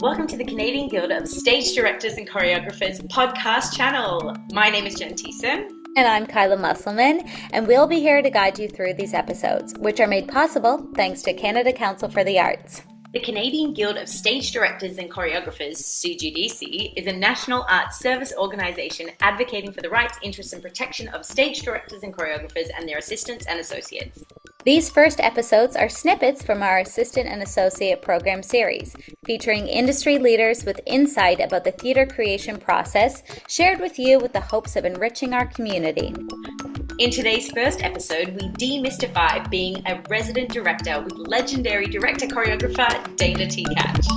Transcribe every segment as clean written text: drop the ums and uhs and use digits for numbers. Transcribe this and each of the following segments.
Welcome to the Canadian Guild of Stage Directors and Choreographers podcast channel. My name is Jen Thiessen. And I'm Kyla Musselman, and we'll be here to guide you through these episodes, which are made possible thanks to Canada Council for the Arts. The Canadian Guild of Stage Directors and Choreographers, CGDC, is a national arts service organisation advocating for the rights, interests and protection of stage directors and choreographers and their assistants and associates. These first episodes are snippets from our Assistant and Associate Program series, featuring industry leaders with insight about the theatre creation process, shared with you with the hopes of enriching our community. In today's first episode, we demystify being a resident director with legendary director-choreographer Dayna Tekatch.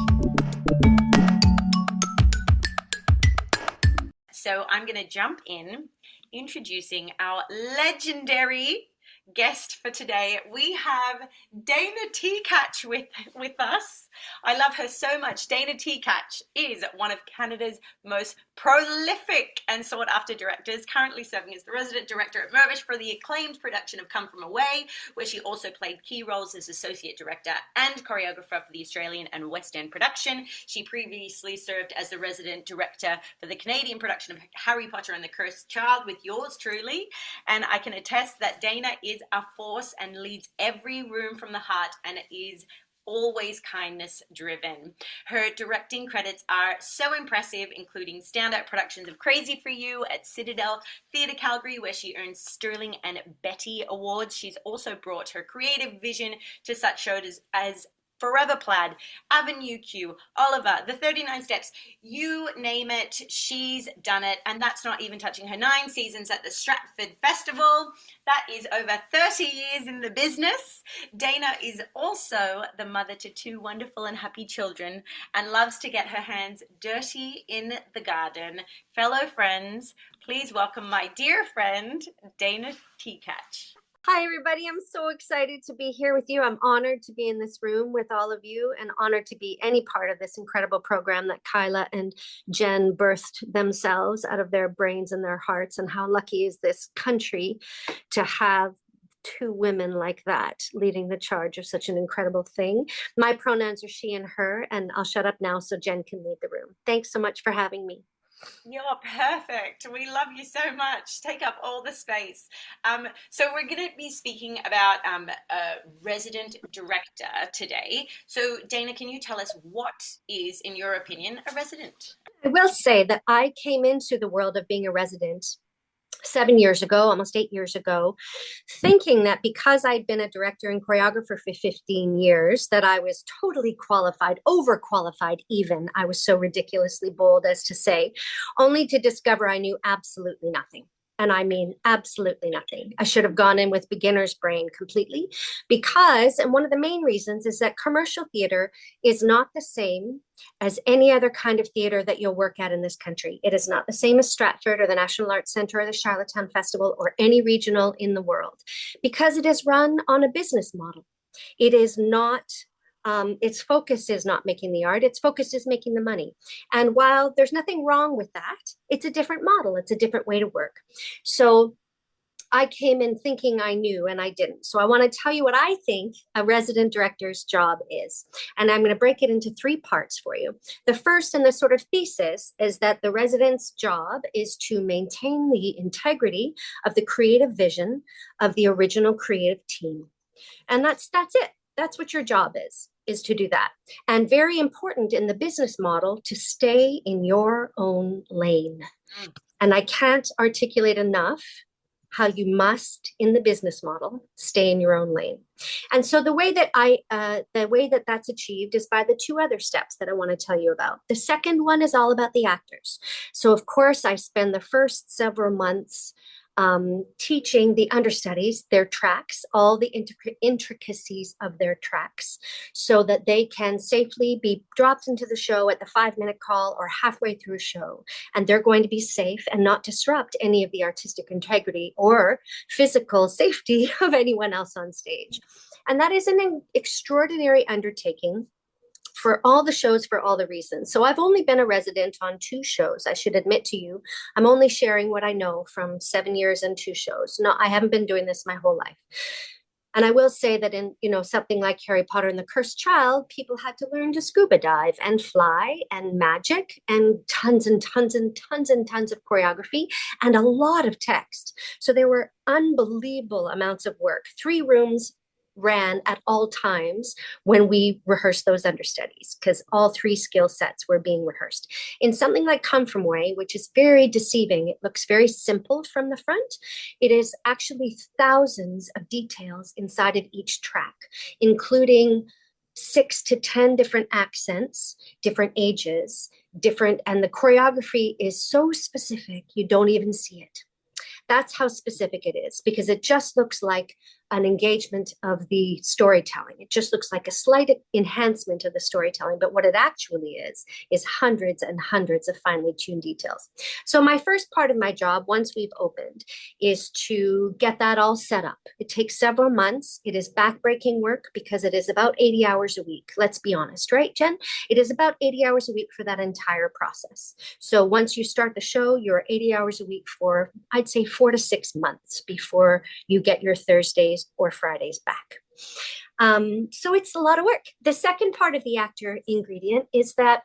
So I'm going to jump in introducing our legendary guest for today. We have Dayna Tekatch with us. I love her so much. Dayna Tekatch is one of Canada's most prolific and sought after directors, currently serving as the resident director at Mirvish for the acclaimed production of Come From Away, where she also played key roles as associate director and choreographer for the Australian and West End production. She previously served as the resident director for the Canadian production of Harry Potter and the Cursed Child with yours truly, and I can attest that Dayna is a force and leads every room from the heart and is always kindness driven. Her directing credits are so impressive, including standout productions of Crazy for You at Citadel Theatre Calgary, where she earned Sterling and Betty Awards. She's also brought her creative vision to such shows as Forever Plaid, Avenue Q, Oliver, The 39 Steps, you name it, she's done it. And that's not even touching her 9 seasons at the Stratford Festival. That is over 30 years in the business. Dayna is also the mother to 2 wonderful and happy children and loves to get her hands dirty in the garden. Fellow friends, please welcome my dear friend, Dayna Tekatch. Hi, everybody. I'm so excited to be here with you. I'm honored to be in this room with all of you and honored to be any part of this incredible program that Kyla and Jen birthed themselves out of their brains and their hearts. And how lucky is this country to have 2 women like that leading the charge of such an incredible thing. My pronouns are she and her, and I'll shut up now so Jen can lead the room. Thanks so much for having me. You're perfect. We love you so much. Take up all the space. So we're going to be speaking about a resident director today. So Dayna, can you tell us what is, in your opinion, a resident? I will say that I came into the world of being a resident 7 years ago, almost 8 years ago, thinking that because I'd been a director and choreographer for 15 years, that I was totally qualified, overqualified even. I was so ridiculously bold as to say, only to discover I knew absolutely nothing. And I mean, absolutely nothing. I should have gone in with beginner's brain completely because, and one of the main reasons is that commercial theater is not the same as any other kind of theater that you'll work at in this country. It is not the same as Stratford or the National Arts Centre or the Charlottetown Festival or any regional in the world because it is run on a business model. It is not its focus is not making the art, its focus is making the money. And while there's nothing wrong with that, it's a different model, it's a different way to work. So I came in thinking I knew and I didn't. So I want to tell you what I think a resident director's job is. And I'm going to break it into 3 parts for you. The first and the sort of thesis is that the resident's job is to maintain the integrity of the creative vision of the original creative team. And that's it. That's what your job is to do that. And very important in the business model to stay in your own lane. And I can't articulate enough how you must, in the business model, stay in your own lane. And so the way that that's achieved is by the 2 other steps that I want to tell you about. The second one is all about the actors. So of course, I spend the first several months teaching the understudies their tracks, all the intricacies of their tracks, so that they can safely be dropped into the show at the 5-minute call or halfway through a show. And they're going to be safe and not disrupt any of the artistic integrity or physical safety of anyone else on stage. And that is an extraordinary undertaking for all the shows, for all the reasons. So I've only been a resident on 2 shows. I should admit to you, I'm only sharing what I know from 7 years and 2 shows. No, I haven't been doing this my whole life. And I will say that in, something like Harry Potter and the Cursed Child, people had to learn to scuba dive and fly and magic and tons and tons and tons and tons of choreography and a lot of text. So there were unbelievable amounts of work. 3 rooms ran at all times when we rehearsed those understudies, because all 3 skill sets were being rehearsed. In something like Come From Way, which is very deceiving, it looks very simple from the front. It is actually thousands of details inside of each track, including 6 to 10 different accents, different ages, and the choreography is so specific, you don't even see it. That's how specific it is, because it just looks like an engagement of the storytelling. It just looks like a slight enhancement of the storytelling. But what it actually is hundreds and hundreds of finely tuned details. So my first part of my job, once we've opened, is to get that all set up. It takes several months. It is backbreaking work because it is about 80 hours a week. Let's be honest, right, Jen? It is about 80 hours a week for that entire process. So once you start the show, you're 80 hours a week for, I'd say, 4 to 6 months before you get your Thursdays or Fridays back. So it's a lot of work. The second part of the actor ingredient is that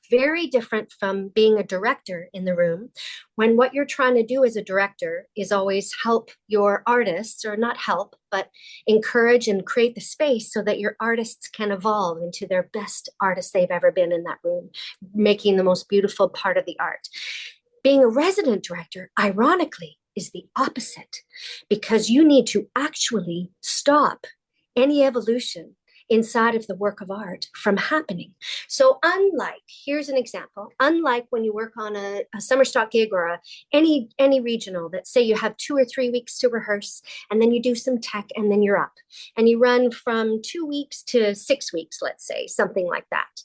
very different from being a director in the room, when what you're trying to do as a director is always help your artists, or not help, but encourage and create the space so that your artists can evolve into their best artists they've ever been in that room, making the most beautiful part of the art. Being a resident director, ironically, is the opposite, because you need to actually stop any evolution inside of the work of art from happening. So here's an example, unlike when you work on a summer stock gig or any regional, that say you have 2 or 3 weeks to rehearse, and then you do some tech, and then you're up. And you run from 2 weeks to 6 weeks, let's say, something like that.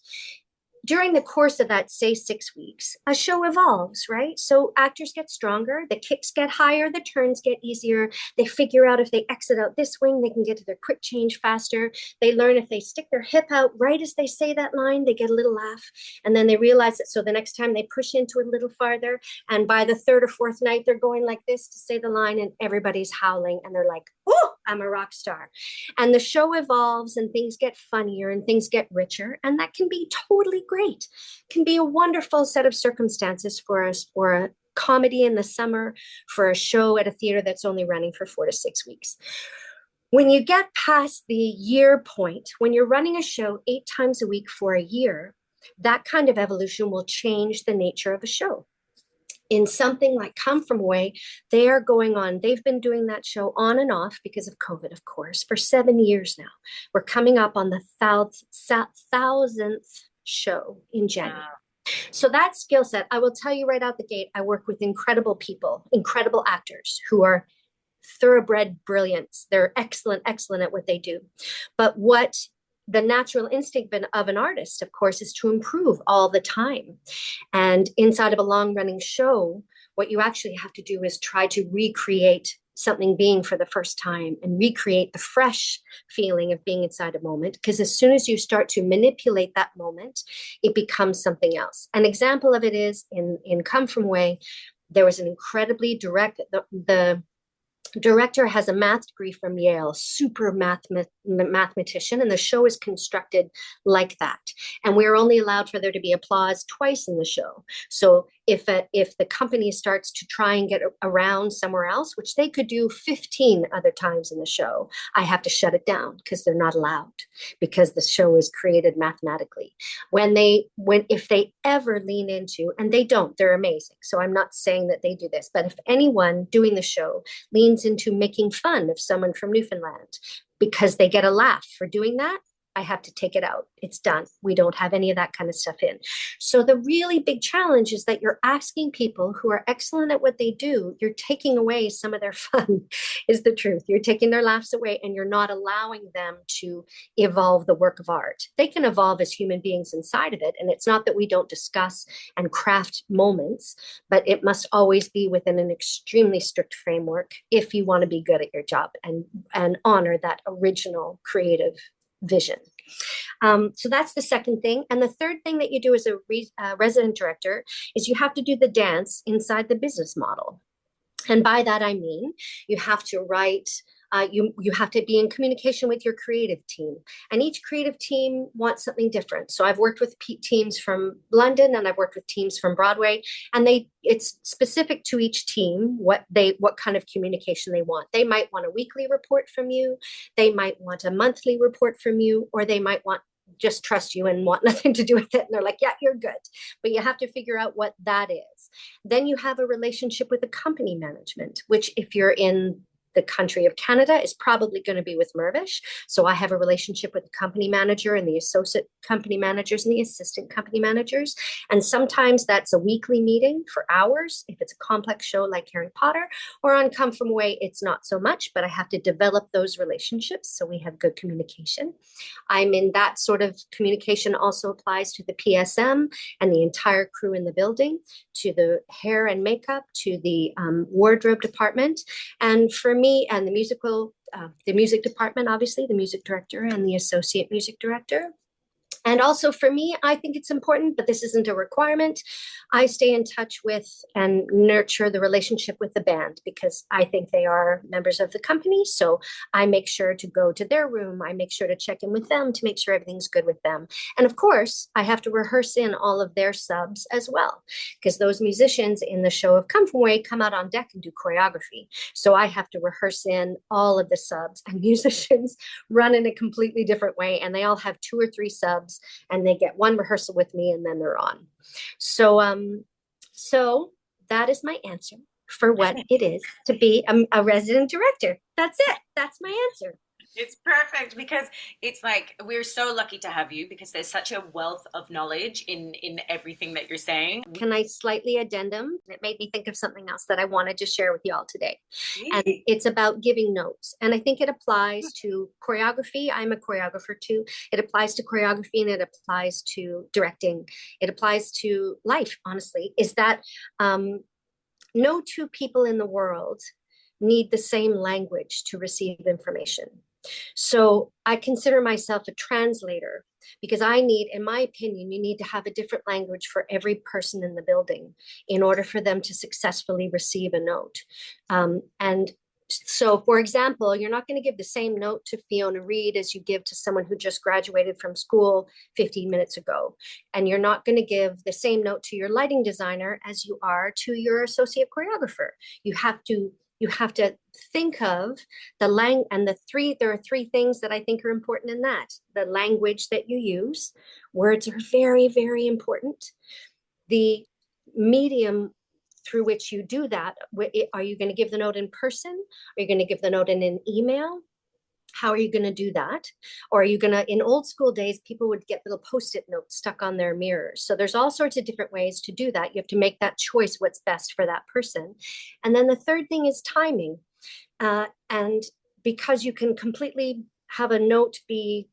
During the course of that, say, 6 weeks, a show evolves, right? So actors get stronger, the kicks get higher, the turns get easier. They figure out if they exit out this wing, they can get to their quick change faster. They learn if they stick their hip out right as they say that line, they get a little laugh. And then they realize that, so the next time they push into it a little farther. And by the 3rd or 4th night, they're going like this to say the line, and everybody's howling. And they're like, oh, I'm a rock star. And the show evolves, and things get funnier and things get richer. And that can be totally great. Can be a wonderful set of circumstances for us, for a comedy in the summer, for a show at a theater that's only running for 4 to 6 weeks. When you get past the year point, when you're running a show 8 times a week for a year, that kind of evolution will change the nature of a show. In something like Come From Away, they've been doing that show on and off because of COVID, of course, for 7 years now. We're coming up on the 1,000th show in January. Wow. So that skill set, I will tell you right out the gate, I work with incredible people, incredible actors who are thoroughbred brilliance. They're excellent at what they do. But what the natural instinct of an artist, of course, is to improve all the time. And inside of a long-running show, what you actually have to do is try to recreate something being for the first time, and recreate the fresh feeling of being inside a moment. Because as soon as you start to manipulate that moment, it becomes something else. An example of it is in Come From Away, there was an incredibly the director has a math degree from Yale, super mathematician, and the show is constructed like that. And we're only allowed for there to be applause twice in the show. So if the company starts to try and get around somewhere else, which they could do 15 other times in the show, I have to shut it down because they're not allowed, because the show is created mathematically. If they ever lean into, and they don't, they're amazing. So I'm not saying that they do this, but if anyone doing the show leans into making fun of someone from Newfoundland because they get a laugh for doing that, I have to take it out. It's done. We don't have any of that kind of stuff in. So the really big challenge is that you're asking people who are excellent at what they do, you're taking away some of their fun, is the truth. You're taking their laughs away, and you're not allowing them to evolve the work of art. They can evolve as human beings inside of it. And it's not that we don't discuss and craft moments, but it must always be within an extremely strict framework if you want to be good at your job and honor that original creative vision. So that's the second thing. And the third thing that you do as a resident director is you have to do the dance inside the business model. And by that, I mean, you have to write You have to be in communication with your creative team, and each creative team wants something different. So I've worked with teams from London, and I've worked with teams from Broadway, and it's specific to each team what kind of communication they want. They might want a weekly report from you, they might want a monthly report from you, or they might want just trust you and want nothing to do with it. And they're like, yeah, you're good. But you have to figure out what that is. Then you have a relationship with the company management, which if you're in the country of Canada is probably going to be with Mirvish. So I have a relationship with the company manager and the associate company managers and the assistant company managers. And sometimes that's a weekly meeting for hours if it's a complex show like Harry Potter, or on Come From Away, it's not so much, but I have to develop those relationships so we have good communication. I'm in that sort of communication also applies to the PSM and the entire crew in the building, to the hair and makeup, to the wardrobe department. And for me and the music department, obviously the music director and the associate music director. And also for me, I think it's important, but this isn't a requirement. I stay in touch with and nurture the relationship with the band because I think they are members of the company. So I make sure to go to their room. I make sure to check in with them to make sure everything's good with them. And of course, I have to rehearse in all of their subs as well, because those musicians in the show of Come From Away come out on deck and do choreography. So I have to rehearse in all of the subs, and musicians run in a completely different way. And they all have 2 or 3 subs, and they get one rehearsal with me and then they're on. So that is my answer for what it is to be a resident director. That's it. That's my answer. It's perfect because it's like we're so lucky to have you because there's such a wealth of knowledge in everything that you're saying. Can I slightly addendum? It made me think of something else that I wanted to share with y'all today. Yeah. And it's about giving notes. And I think it applies to choreography. I'm a choreographer too. It applies to choreography and it applies to directing. It applies to life, honestly, is that no 2 people in the world need the same language to receive information. So I consider myself a translator because in my opinion, you need to have a different language for every person in the building in order for them to successfully receive a note. And so, for example, you're not going to give the same note to Fiona Reed as you give to someone who just graduated from school 15 minutes ago. And you're not going to give the same note to your lighting designer as you are to your associate choreographer. You have to think of the and there are 3 things that I think are important in that. The language that you use, words are very, very important. The medium through which you do that, are you going to give the note in person? Are you going to give the note in an email? How are you going to do that? Or are you going to, in old school days, people would get little Post-it notes stuck on their mirrors. So there's all sorts of different ways to do that. You have to make that choice, what's best for that person. And then the third thing is timing. And because you can completely have a note be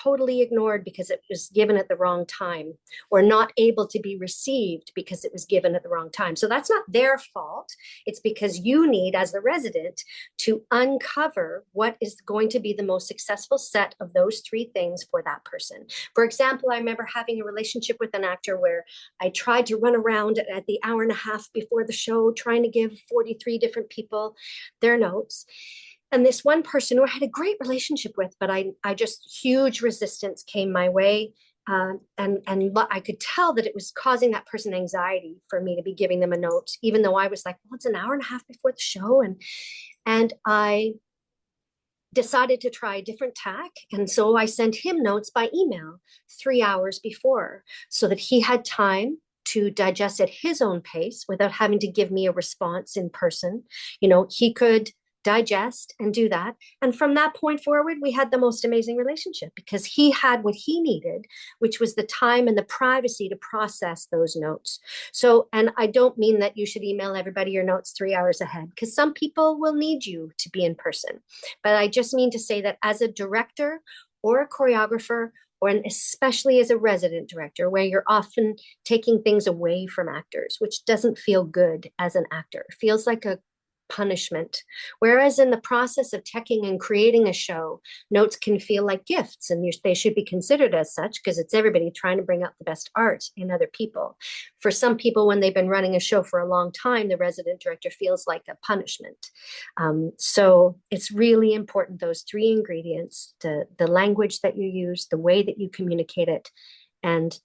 totally ignored because it was given at the wrong time, or not able to be received because it was given at the wrong time. So that's not their fault. It's because you need, as the resident, to uncover what is going to be the most successful set of those 3 things for that person. For example, I remember having a relationship with an actor where I tried to run around at the hour and a half before the show, trying to give 43 different people their notes. And this one person who I had a great relationship with, but I just, huge resistance came my way. And I could tell that it was causing that person anxiety for me to be giving them a note, even though I was like, well, it's an hour and a half before the show. And I decided to try a different tack. And so I sent him notes by email 3 hours before so that he had time to digest at his own pace without having to give me a response in person. He could digest and do that. And from that point forward, we had the most amazing relationship because he had what he needed, which was the time and the privacy to process those notes. So, and I don't mean that you should email everybody your notes 3 hours ahead, because some people will need you to be in person. But I just mean to say that as a director or a choreographer, and especially as a resident director, where you're often taking things away from actors, which doesn't feel good as an actor. It feels like a punishment. Whereas in the process of teching and creating a show, notes can feel like gifts, and they should be considered as such because it's everybody trying to bring out the best art in other people. For some people, when they've been running a show for a long time, the resident director feels like a punishment. So it's really important, those three ingredients, the language that you use, the way that you communicate it, and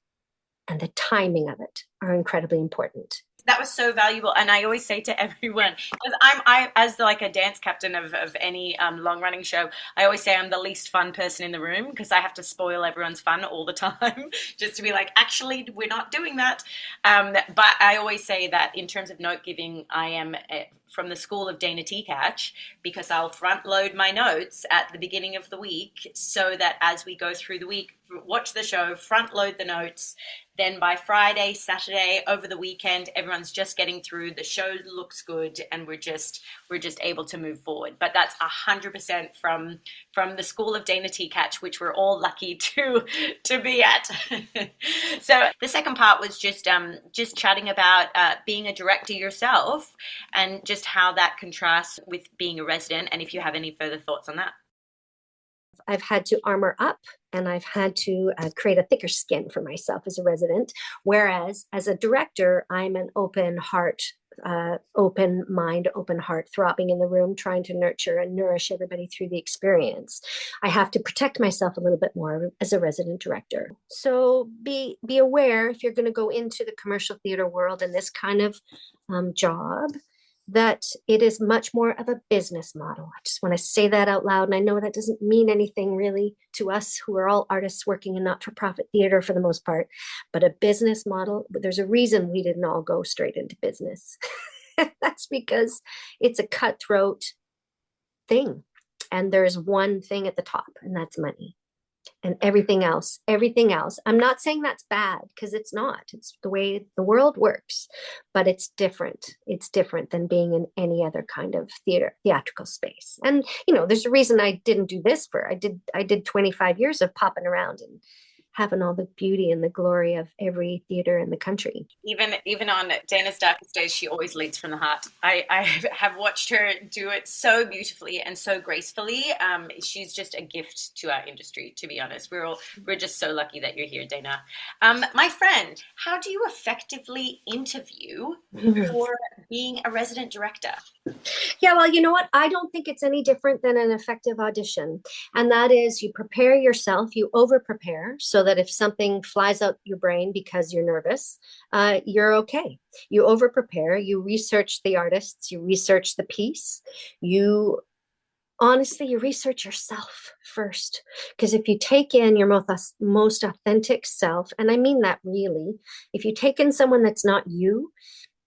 the timing of it are incredibly important. That was so valuable, and I always say to everyone, because I as like a dance captain of any long running show, I always say I'm the least fun person in the room because I have to spoil everyone's fun all the time, just to be like, actually, we're not doing that. But I always say that in terms of note giving, I am from the school of Dayna Tekatch, because I'll front load my notes at the beginning of the week so that as we go through the week, watch the show, front load the notes. Then by Friday, Saturday, over the weekend, everyone's just getting through. The show looks good, and we're just able to move forward. But that's 100% from the school of Dayna Tekatch, which we're all lucky to be at. So the second part was just chatting about being a director yourself, and just how that contrasts with being a resident. And if you have any further thoughts on that. I've had to armor up, and I've had to create a thicker skin for myself as a resident. Whereas as a director, I'm an open heart, open mind, open heart throbbing in the room, trying to nurture and nourish everybody through the experience. I have to protect myself a little bit more as a resident director. So be aware, if you're going to go into the commercial theater world and this kind of job, that it is much more of a business model. I just want to say that out loud. And I know that doesn't mean anything really to us who are all artists working in not-for-profit theater for the most part, but a business model. There's a reason we didn't all go straight into business. That's because it's a cutthroat thing. And there's one thing at the top, and that's money. And everything else. I'm not saying that's bad, because it's not. It's the way the world works, but it's different. It's different than being in any other kind of theatrical space. And, there's a reason I didn't do this I did 25 years of popping around and having all the beauty and the glory of every theater in the country. Even on Dana's darkest days, she always leads from the heart. I have watched her do it so beautifully and so gracefully. She's just a gift to our industry, to be honest. We're just so lucky that you're here, Dayna. My friend, how do you effectively interview for being a resident director? Yeah, well, you know what? I don't think it's any different than an effective audition. And that is, you prepare yourself, you over-prepare, so that if something flies out your brain because you're nervous, you're okay. You over-prepare, you research the artists, you research the piece, you research yourself first. Because if you take in your most authentic self, and I mean that really, if you take in someone that's not you,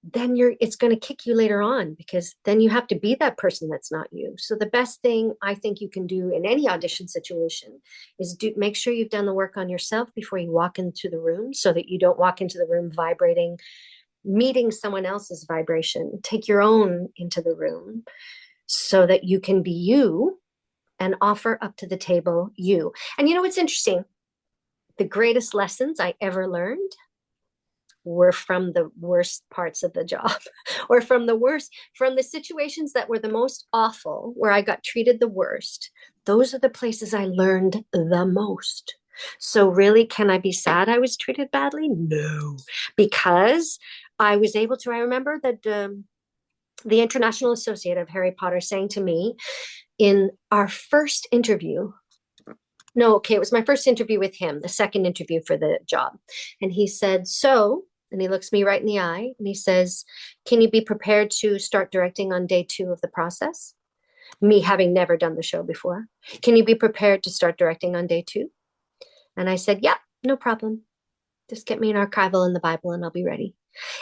then it's going to kick you later on, because then you have to be that person that's not you. So the best thing I think you can do in any audition situation is make sure you've done the work on yourself before you walk into the room, so that you don't walk into the room vibrating, meeting someone else's vibration. Take your own into the room so that you can be you and offer up to the table you. And what's interesting? The greatest lessons I ever learned were from the worst parts of the job, or from the situations that were the most awful, where I got treated the worst. Those are the places I learned the most. So really, can I be sad I was treated badly? No, because I was able to. I remember that the International Associate of Harry Potter saying to me in our first interview, it was my first interview with him, the second interview for the job. And he said, and he looks me right in the eye and he says, "Can you be prepared to start directing on day 2 of the process?" Me having never done the show before. "Can you be prepared to start directing on day 2? And I said, "Yeah, no problem. Just get me an archival in the Bible and I'll be ready."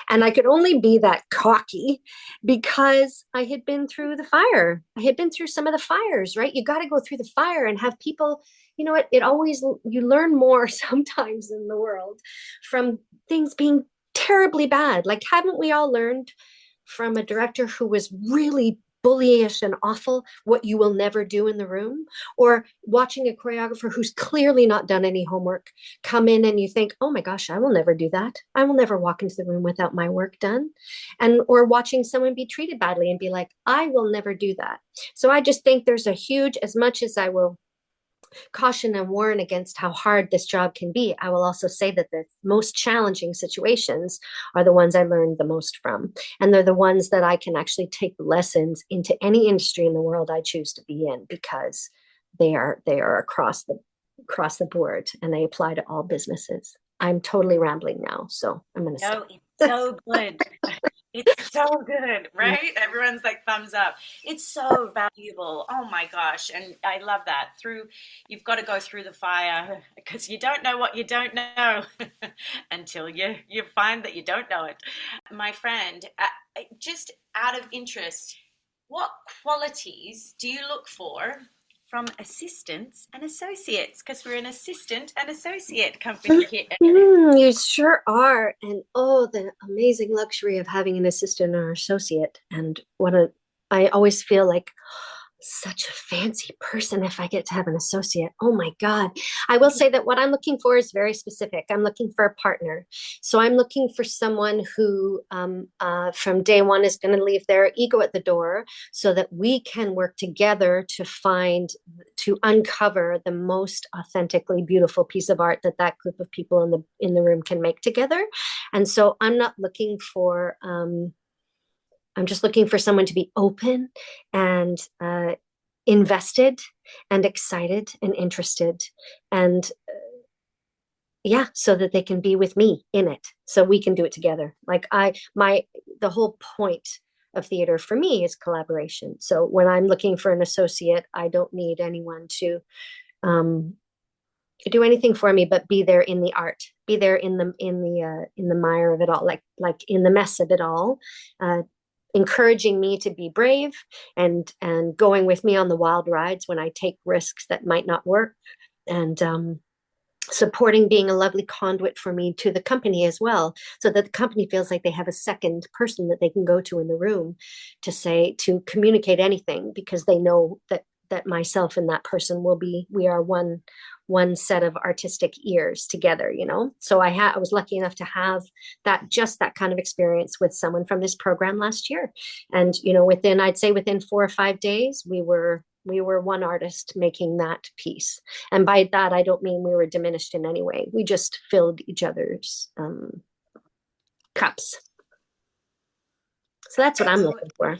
And I could only be that cocky because I had been through the fire. I had been through some of the fires, right? You got to go through the fire and have people, you learn more sometimes in the world from things being terribly bad. Like, haven't we all learned from a director who was really bullyish and awful, what you will never do in the room, or watching a choreographer who's clearly not done any homework come in and you think, oh my gosh, I will never do that. I will never walk into the room without my work done. And or watching someone be treated badly and be like, I will never do that. So I just think there's a huge, as much as I will caution and warn against how hard this job can be, I will also say that the most challenging situations are the ones I learned the most from. And they're the ones that I can actually take lessons into any industry in the world I choose to be in, because they are across the board and they apply to all businesses. I'm totally rambling now, so I'm going to stop. It's so good. It's so good, right? Everyone's like thumbs up. It's so valuable. Oh my gosh. And I love that. You've got to go through the fire, because you don't know what you don't know until you find that you don't know it. My friend, just out of interest, what qualities do you look for from assistants and associates? Because we're an assistant and associate company here. You sure are. And oh, the amazing luxury of having an assistant or associate. And I always feel like such a fancy person if I get to have an associate. Oh my God. I will say that what I'm looking for is very specific. I'm looking for a partner. So I'm looking for someone who from day one is going to leave their ego at the door so that we can work together to uncover the most authentically beautiful piece of art that group of people in the room can make together. And so I'm not looking for I'm just looking for someone to be open and invested and excited and interested, and so that they can be with me in it, so we can do it together. Like the whole point of theater for me is collaboration. So when I'm looking for an associate, I don't need anyone to do anything for me, but be there in the art, be there in the mire of it all, like in the mess of it all. Encouraging me to be brave and going with me on the wild rides when I take risks that might not work, and supporting being a lovely conduit for me to the company as well, so that the company feels like they have a second person that they can go to in the room to communicate anything, because they know that myself and that person we are one set of artistic ears together, So I was lucky enough to have that kind of experience with someone from this program last year. And, within 4 or 5 days, we were one artist making that piece. And by that, I don't mean we were diminished in any way. We just filled each other's cups. So that's what I'm looking for.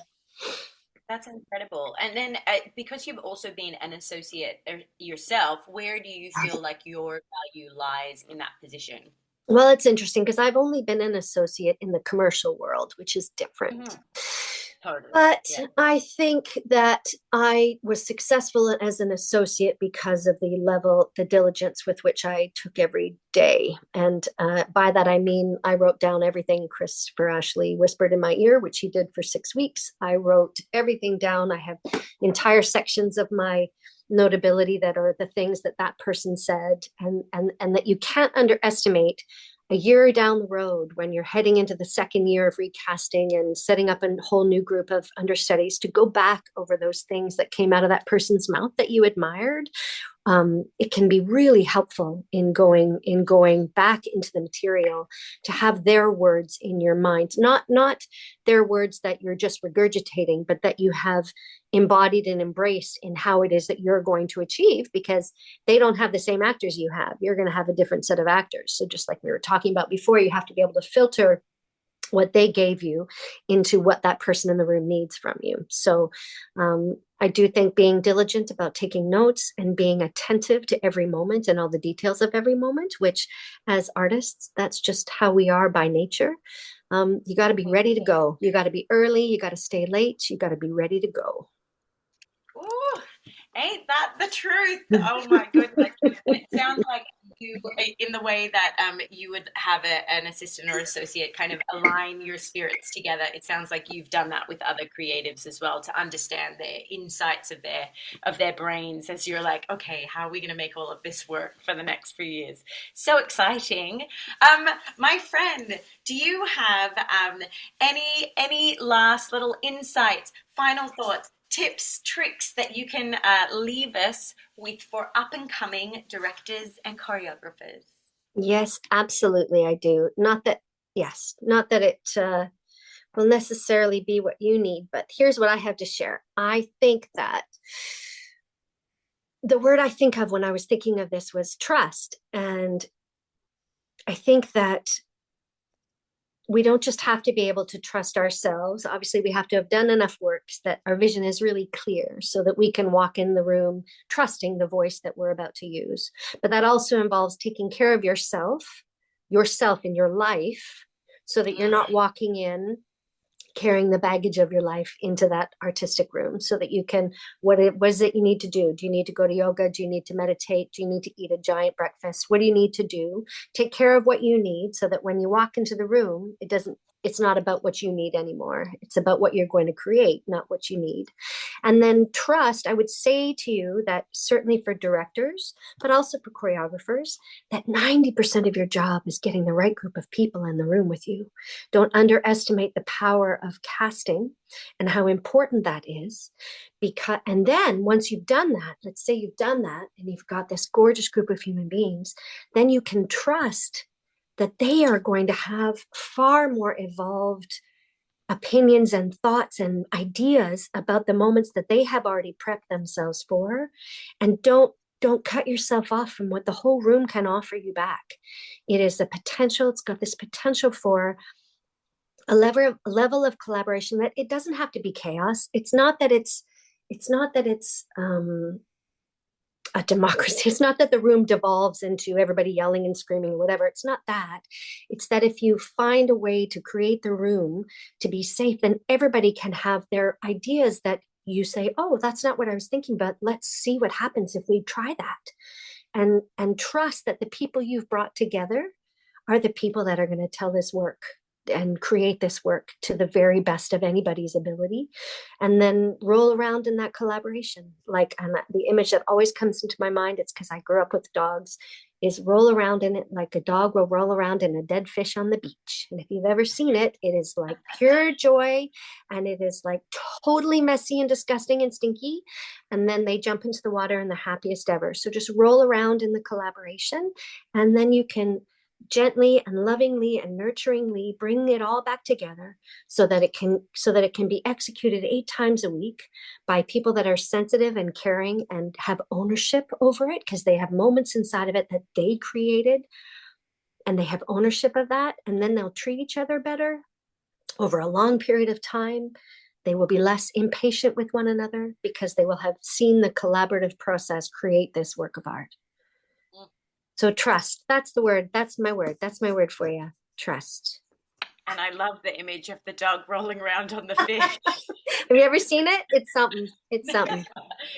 That's incredible. And then because you've also been an associate yourself, where do you feel like your value lies in that position? Well, it's interesting because I've only been an associate in the commercial world, which is different. Mm-hmm. Totally. But yeah. I think that I was successful as an associate because of the diligence with which I took every day. And by that, I mean, I wrote down everything Christopher Ashley whispered in my ear, which he did for 6 weeks. I wrote everything down. I have entire sections of my notability that are the things that person said, and that you can't underestimate a year down the road when you're heading into the second year of recasting and setting up a whole new group of understudies, to go back over those things that came out of that person's mouth that you admired. It can be really helpful in going back into the material, to have their words in your mind, not their words that you're just regurgitating, but that you have embodied and embraced in how it is that you're going to achieve, because they don't have the same actors you have. You're going to have a different set of actors. So just like we were talking about before, you have to be able to filter what they gave you into what that person in the room needs from you. So I do think being diligent about taking notes and being attentive to every moment and all the details of every moment, which as artists, that's just how we are by nature. You got to be ready to go. You got to be early. You got to stay late. You got to be ready to go. Ooh, ain't that the truth? Oh my goodness. It sounds like you in the way that you would have an assistant or associate kind of align your spirits together. It sounds like you've done that with other creatives as well, to understand their insights of their brains as you're like, okay, how are we going to make all of this work for the next few years? So exciting. My friend, do you have any last little insights, final thoughts, tips, tricks that you can leave us with for up and coming directors and choreographers? Yes, absolutely, I do. Not that it will necessarily be what you need, but here's what I have to share. I think that the word I think of when I was thinking of this was trust. And I think that we don't just have to be able to trust ourselves. Obviously, we have to have done enough work that our vision is really clear so that we can walk in the room trusting the voice that we're about to use. But that also involves taking care of yourself in your life, so that you're not walking in carrying the baggage of your life into that artistic room, so that you can, what is it you need to do? Do you need to go to yoga? Do you need to meditate? Do you need to eat a giant breakfast? What do you need to do? Take care of what you need, so that when you walk into the room, it's not about what you need anymore. It's about what you're going to create, not what you need. And then trust, I would say to you that certainly for directors, but also for choreographers, that 90% of your job is getting the right group of people in the room with you. Don't underestimate the power of casting and how important that is. And then once you've done that, let's say you've done that and you've got this gorgeous group of human beings, then you can trust that they are going to have far more evolved opinions and thoughts and ideas about the moments that they have already prepped themselves for. And don't cut yourself off from what the whole room can offer you back. It's got this potential for a level of collaboration that it doesn't have to be chaos. It's not that it's a democracy. It's not that the room devolves into everybody yelling and screaming or whatever. It's not that. It's that if you find a way to create the room to be safe, then everybody can have their ideas that you say, oh, that's not what I was thinking, but let's see what happens if we try that. And trust that the people you've brought together are the people that are going to tell this work and create this work to the very best of anybody's ability, and then roll around in that collaboration. And the image that always comes into my mind, it's because I grew up with dogs, is roll around in it like a dog will roll around in a dead fish on the beach. And if you've ever seen it, it is like pure joy, and it is like totally messy and disgusting and stinky. And then they jump into the water and the happiest ever. So just roll around in the collaboration, and then you can gently and lovingly and nurturingly bring it all back together, so that it can be executed 8 times a week by people that are sensitive and caring and have ownership over it, because they have moments inside of it that they created and they have ownership of that. And then they'll treat each other better over a long period of time. They will be less impatient with one another because they will have seen the collaborative process create this work of art. So trust, that's the word. That's my word. That's my word for you. Trust. And I love the image of the dog rolling around on the fish. Have you ever seen it? It's something. It's something.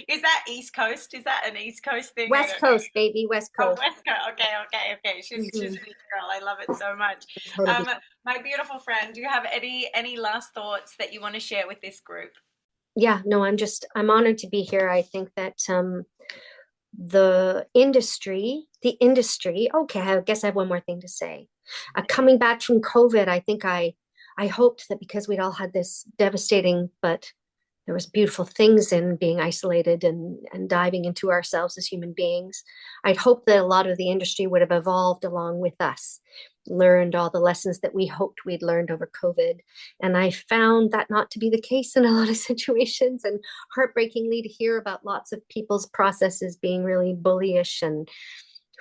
Is that East Coast? Is that an East Coast thing? West Coast, baby. West Coast. Oh, West Coast. Okay. She's an East girl. I love it so much. Totally. My beautiful friend, do you have any last thoughts that you want to share with this group? Yeah, no, I'm honored to be here. I think that the industry, okay, I guess I have one more thing to say. Coming back from COVID, I think I hoped that because we'd all had this devastating, but there was beautiful things in being isolated and diving into ourselves as human beings. I'd hoped that a lot of the industry would have evolved along with us, learned all the lessons that we hoped we'd learned over COVID. And I found that not to be the case in a lot of situations, and heartbreakingly to hear about lots of people's processes being really bullyish and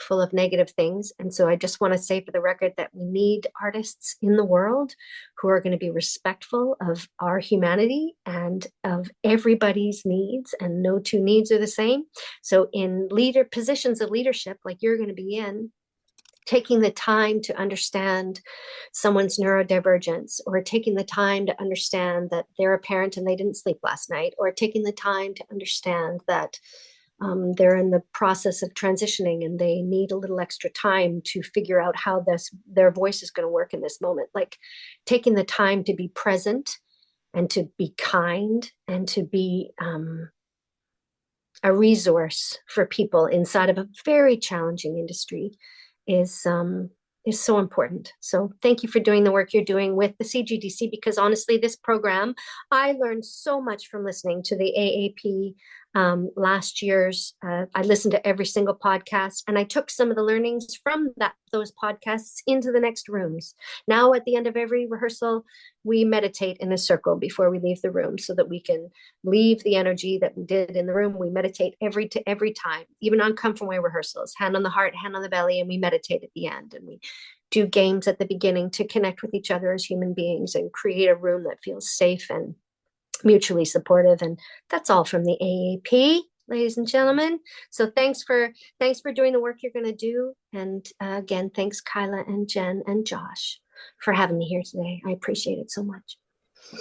full of negative things. And so I just want to say for the record that we need artists in the world who are going to be respectful of our humanity and of everybody's needs, and no two needs are the same. So in positions of leadership like you're going to be in, taking the time to understand someone's neurodivergence, or taking the time to understand that they're a parent and they didn't sleep last night, or taking the time to understand that they're in the process of transitioning and they need a little extra time to figure out how their voice is going to work in this moment. Like taking the time to be present and to be kind and to be a resource for people inside of a very challenging industry is so important. So thank you for doing the work you're doing with the CGDC, because honestly, this program, I learned so much from listening to the AAP last year's. I listened to every single podcast, and I took some of the learnings from those podcasts into the next rooms. Now at the end of every rehearsal, we meditate in a circle before we leave the room so that we can leave the energy that we did in the room. We meditate every time, even on come from way rehearsals, hand on the heart, hand on the belly, and we meditate at the end. And we do games at the beginning to connect with each other as human beings and create a room that feels safe and mutually supportive. And that's all from the AAP, ladies and gentlemen. So thanks for doing the work you're going to do. And again, thanks Kyla and Jen and Josh for having me here today. I appreciate it so much.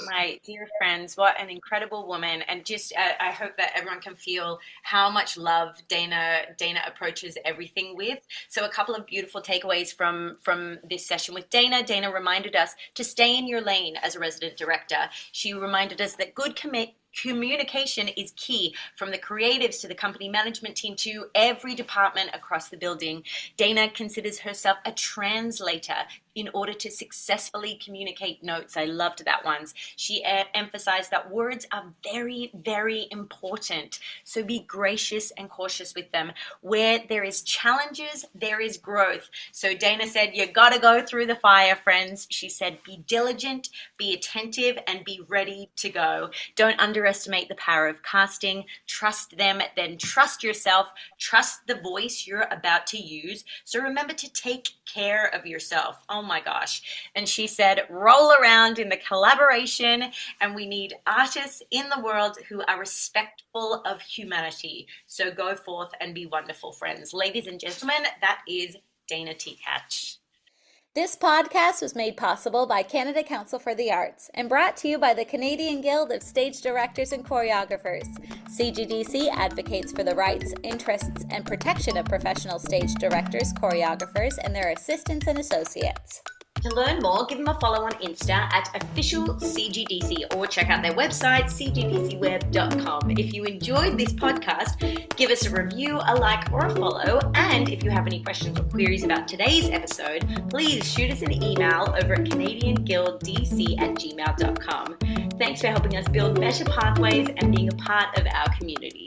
My dear friends, what an incredible woman. And just I hope that everyone can feel how much love Dayna approaches everything with. So a couple of beautiful takeaways from this session with Dayna. Dayna reminded us to stay in your lane as a resident director. She reminded us that good communication is key, from the creatives to the company management team to every department across the building. Dayna considers herself a translator in order to successfully communicate notes. I loved that one. She emphasized that words are very, very important. So be gracious and cautious with them. Where there is challenges, there is growth. So Dayna said, you gotta go through the fire, friends. She said, be diligent, be attentive, and be ready to go. Don't underestimate the power of casting. Trust them, then trust yourself. Trust the voice you're about to use. So remember to take care of yourself. Oh my gosh. And she said, roll around in the collaboration, and we need artists in the world who are respectful of humanity. So go forth and be wonderful, friends. Ladies and gentlemen, that is Dayna Tekatch. This podcast was made possible by Canada Council for the Arts and brought to you by the Canadian Guild of Stage Directors and Choreographers. CGDC advocates for the rights, interests, and protection of professional stage directors, choreographers, and their assistants and associates. To learn more, give them a follow on Insta at official CGDC, or check out their website, cgdcweb.com. If you enjoyed this podcast, give us a review, a like, or a follow. And if you have any questions or queries about today's episode, please shoot us an email over at canadianguilddc@gmail.com. Thanks for helping us build better pathways and being a part of our community.